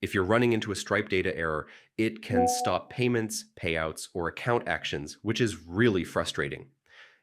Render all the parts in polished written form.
If you're running into a Stripe data error, it can stop payments, payouts, or account actions, which is really frustrating.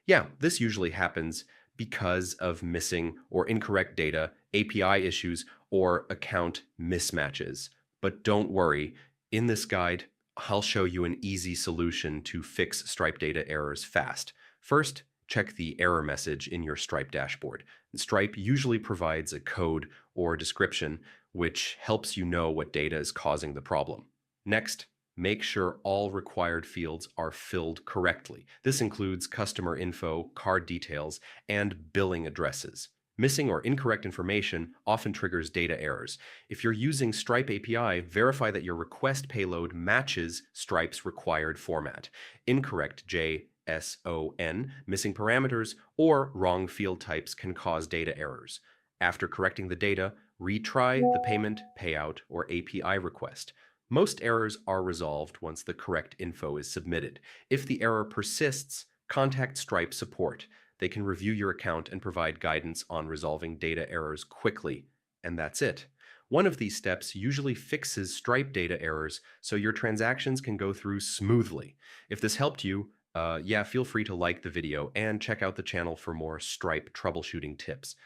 Yeah, this usually happens because of missing or incorrect data, API issues, or account mismatches. But don't worry, in this guide, I'll show you an easy solution to fix Stripe data errors fast. First, check the error message in your Stripe dashboard. Stripe usually provides a code or description which helps you know what data is causing the problem. Next, make sure all required fields are filled correctly. This includes customer info, card details, and billing addresses. Missing or incorrect information often triggers data errors. If you're using Stripe API, verify that your request payload matches Stripe's required format. Incorrect JSON, missing parameters, or wrong field types can cause data errors. After correcting the data, retry the payment, payout, or API request. Most errors are resolved once the correct info is submitted. If the error persists, contact Stripe support. They can review your account and provide guidance on resolving data errors quickly. And that's it. One of these steps usually fixes Stripe data errors so your transactions can go through smoothly. If this helped you, feel free to like the video and check out the channel for more Stripe troubleshooting tips.